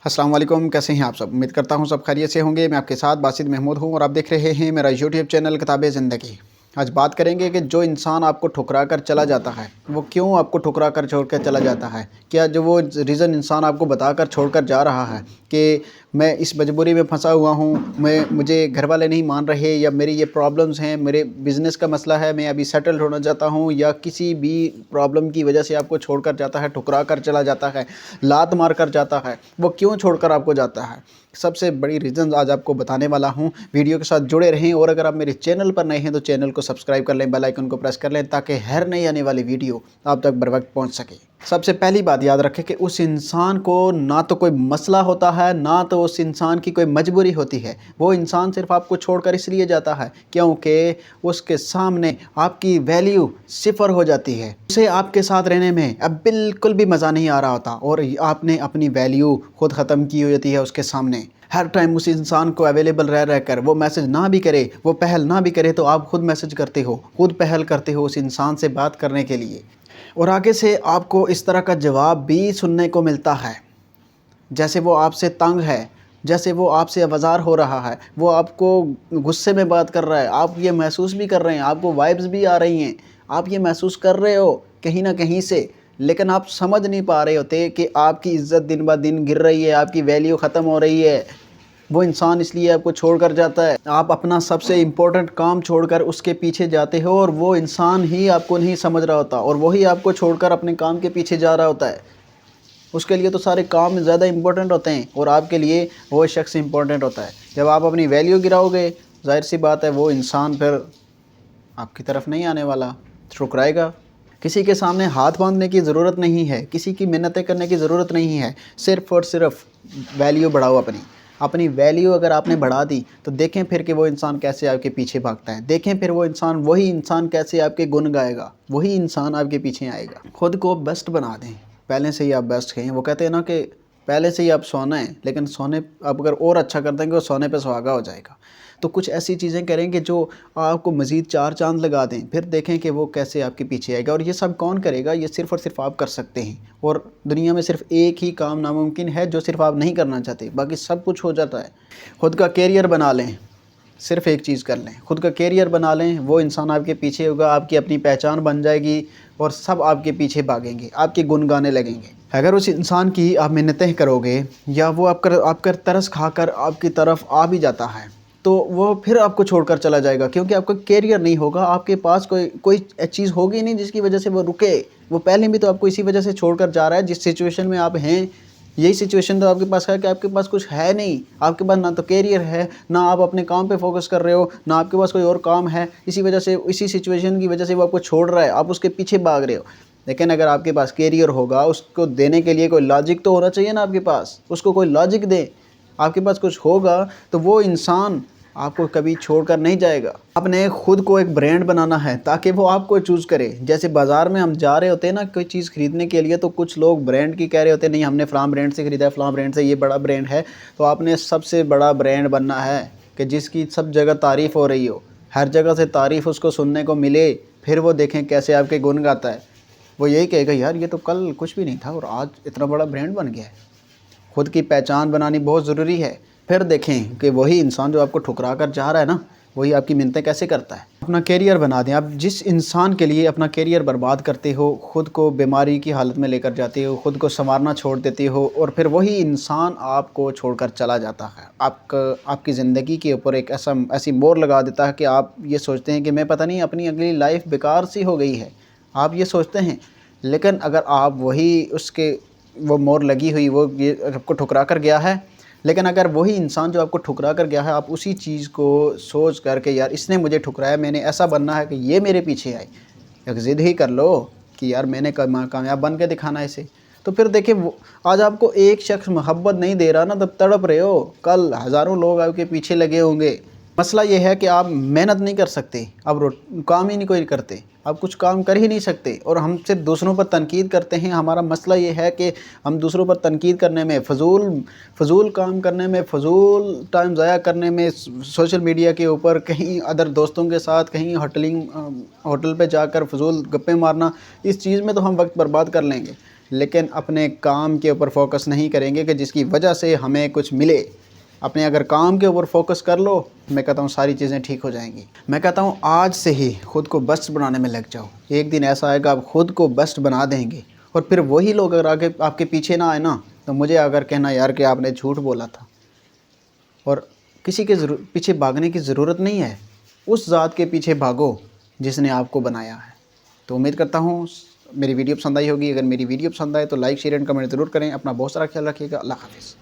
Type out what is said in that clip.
अस्सलाम वालेकुम, कैसे हैं आप सब। उम्मीद करता हूं सब खैरियत से होंगे। मैं आपके साथ बासित महमूद हूं और आप देख रहे हैं मेरा यूट्यूब चैनल किताबे ज़िंदगी। आज बात करेंगे कि जो इंसान आपको ठुकरा कर चला जाता है वो क्यों आपको ठुकरा कर छोड़ कर चला जाता है। क्या जो वो रीज़न इंसान आपको बताकर छोड़ कर जा रहा है कि मैं इस मजबूरी में फंसा हुआ हूँ, मुझे घर वाले नहीं मान रहे, या मेरी ये प्रॉब्लम्स हैं, मेरे बिज़नेस का मसला है, मैं अभी सेटल होना चाहता हूँ, या किसी भी प्रॉब्लम की वजह से आपको छोड़ कर जाता है, ठुकरा कर चला जाता है, लात मार कर जाता है, वो क्यों छोड़कर आपको जाता है। सबसे बड़ी रीज़न आज आपको बताने वाला हूं। वीडियो के साथ जुड़े रहें और अगर आप मेरे चैनल पर नए हैं तो चैनल को सब्सक्राइब कर लें, बेल आइकन को प्रेस कर लें ताकि हर नई आने वाली वीडियो आप तक बर वक्त पहुँच सके। सबसे पहली बात याद रखें कि उस इंसान को ना तो कोई मसला होता है, ना तो उस इंसान की कोई मजबूरी होती है। वो इंसान सिर्फ आपको छोड़कर इसलिए जाता है क्योंकि उसके सामने आपकी वैल्यू सिफर हो जाती है। उसे आपके साथ रहने में अब बिल्कुल भी मज़ा नहीं आ रहा होता और आपने अपनी वैल्यू खुद ख़त्म की होती है उसके सामने। हर टाइम उस इंसान को अवेलेबल रह कर वो मैसेज ना भी करे, वो पहल ना भी करे, तो आप खुद मैसेज करते हो, खुद पहल करते हो उस इंसान से बात करने के लिए, और आगे से आपको इस तरह का जवाब भी सुनने को मिलता है जैसे वो आपसे तंग है, जैसे वो आपसे अवज़ार हो रहा है, वो आपको गुस्से में बात कर रहा है। आप ये महसूस भी कर रहे हैं, आपको वाइब्स भी आ रही हैं, आप ये महसूस कर रहे हो कहीं ना कहीं से, लेकिन आप समझ नहीं पा रहे होते कि आपकी इज़्ज़त दिन ब दिन गिर रही है, आपकी वैल्यू ख़त्म हो रही है। वो इंसान इसलिए आपको छोड़ कर जाता है। आप अपना सबसे इम्पोर्टेंट काम छोड़कर उसके पीछे जाते हो और वो इंसान ही आपको नहीं समझ रहा होता और वही आपको छोड़कर अपने काम के पीछे जा रहा होता है। उसके लिए तो सारे काम ज़्यादा इम्पोर्टेंट होते हैं और आपके लिए वो शख्स इम्पोर्टेंट होता है। जब आप अपनी वैल्यू गिराओगे, ज़ाहिर सी बात है वो इंसान फिर आपकी तरफ नहीं आने वाला, ठुकराएगा। किसी के सामने हाथ बांधने की ज़रूरत नहीं है, किसी की मिन्नतें करने की ज़रूरत नहीं है। सिर्फ़ और सिर्फ वैल्यू बढ़ाओ अपनी वैल्यू अगर आपने बढ़ा दी तो देखें फिर कि वो इंसान कैसे आपके पीछे भागता है। देखें फिर वही इंसान कैसे आपके गुण गाएगा, वही इंसान आपके पीछे आएगा। ख़ुद को बेस्ट बना दें, पहले से ही आप बेस्ट हैं। वो कहते हैं ना कि पहले से ही आप सोना है, लेकिन सोने आप अगर और अच्छा कर देंगे वो सोने पे सुहागा हो जाएगा। तो कुछ ऐसी चीज़ें करेंगे जो आपको मज़ीद 4 चाँद लगा दें, फिर देखें कि वो कैसे आपके पीछे आएगा। और ये सब कौन करेगा? ये सिर्फ़ और सिर्फ आप कर सकते हैं। और दुनिया में सिर्फ एक ही काम नामुमकिन है जो सिर्फ आप नहीं करना चाहते, बाकी सब कुछ हो जाता है। ख़ुद का कैरियर बना लें, सिर्फ़ एक चीज़ कर लें, ख़ुद का कैरियर बना लें। वो इंसान आपके पीछे होगा, आपकी अपनी पहचान बन जाएगी और सब आपके पीछे भागेंगे, आपके गुण गाने लगेंगे। अगर उस इंसान की आप मिन्नतें करोगे या वो आपका तरस खाकर आपकी तरफ आ भी जाता है तो वो फिर आपको छोड़कर चला जाएगा, क्योंकि आपका कैरियर नहीं होगा, आपके पास कोई चीज़ होगी नहीं जिसकी वजह से वो रुके। वो पहले भी तो आपको इसी वजह से छोड़कर जा रहा है जिस सिचुएशन में आप हैं। यही सिचुएशन तो आपके पास है कि आपके पास कुछ है नहीं, आपके पास ना तो कैरियर है, ना आप अपने काम पे फोकस कर रहे हो, ना आपके पास कोई और काम है। इसी वजह से, इसी सिचुएशन की वजह से वो आपको छोड़ रहा है, आप उसके पीछे भाग रहे हो। लेकिन अगर आपके पास कैरियर होगा, उसको देने के लिए कोई लॉजिक तो होना चाहिए ना आपके पास, उसको कोई लॉजिक दे। आपके पास कुछ होगा तो वो इंसान आपको कभी छोड़कर नहीं जाएगा। आपने खुद को एक ब्रांड बनाना है ताकि वो आपको चूज़ करे। जैसे बाज़ार में हम जा रहे होते हैं ना कोई चीज़ ख़रीदने के लिए, तो कुछ लोग ब्रांड की कह रहे होते हैं, नहीं हमने फ़लाँ ब्रांड से ख़रीदा है, फ़लाँ ब्रांड से, ये बड़ा ब्रांड है। तो आपने सबसे बड़ा ब्रांड बनना है कि जिसकी सब जगह तारीफ़ हो रही हो, हर जगह से तारीफ़ उसको सुनने को मिले, फिर वो देखें कैसे आपके गुण गाता है। वो यही कहेगा, यार ये तो कल कुछ भी नहीं था और आज इतना बड़ा ब्रांड बन गया है। ख़ुद की पहचान बनानी बहुत ज़रूरी है। फिर देखें कि वही इंसान जो आपको ठुकरा कर जा रहा है ना, वही आपकी मिन्नतें कैसे करता है। अपना कैरियर बना दें। आप जिस इंसान के लिए अपना कैरियर बर्बाद करते हो, ख़ुद को बीमारी की हालत में लेकर जाते हो, ख़ुद को संवारना छोड़ देते हो, और फिर वही इंसान आपको छोड़कर चला जाता है। आपकी ज़िंदगी के ऊपर एक ऐसी मोहर लगा देता है कि आप ये सोचते हैं कि मैं पता नहीं अपनी अगली लाइफ बेकार सी हो गई है, आप ये सोचते हैं। लेकिन अगर आप वो मोहर लगी हुई, वो ये आपको ठुकरा कर गया है, लेकिन अगर वही इंसान जो आपको ठुकरा कर गया है, आप उसी चीज़ को सोच करके, यार इसने मुझे ठुकराया, मैंने ऐसा बनना है कि ये मेरे पीछे आए, एक ज़िद ही कर लो कि यार मैंने कामयाब बन के दिखाना है इसे। तो फिर देखिए, वो आज आपको एक शख्स मोहब्बत नहीं दे रहा ना, तब तड़प रहे हो, कल हज़ारों लोग आपके पीछे लगे होंगे। मसला ये है कि आप मेहनत नहीं कर सकते, आप काम ही नहीं कोई करते, आप कुछ काम कर ही नहीं सकते, और हम सिर्फ दूसरों पर तनकीद करते हैं। हमारा मसला ये है कि हम दूसरों पर तनकीद करने में, फ़जूल काम करने में, फ़जूल टाइम ज़ाया करने में, सोशल मीडिया के ऊपर कहीं अदर दोस्तों के साथ कहीं होटल पे जाकर फ़जूल गप्पे मारना, इस चीज़ में तो हम वक्त बर्बाद कर लेंगे। لیکن اپنے کام کے اوپر فوکس نہیں کریں گے کہ جس کی وجہ سے ہمیں کچھ ملے۔ اپنے اگر کام کے اوپر فوکس کر لو، میں کہتا ہوں ساری چیزیں ٹھیک ہو جائیں گی۔ میں کہتا ہوں آج سے ہی خود کو بیسٹ بنانے میں لگ جاؤ۔ ایک دن ایسا آئے گا آپ خود کو بیسٹ بنا دیں گے، اور پھر وہی لوگ اگر آگے آپ کے پیچھے نہ آئے نا، تو مجھے اگر کہنا یار کہ آپ نے جھوٹ بولا تھا۔ اور کسی کے پیچھے بھاگنے کی ضرورت نہیں ہے، اس ذات کے پیچھے بھاگو جس نے آپ کو بنایا ہے۔ تو امید کرتا ہوں میری ویڈیو پسند آئی ہوگی۔ اگر میری ویڈیو پسند آئے تو لائک، شیئر اینڈ کمنٹ ضرور کریں۔ اپنا بہت سارا خیال رکھیے گا۔ اللہ حافظ۔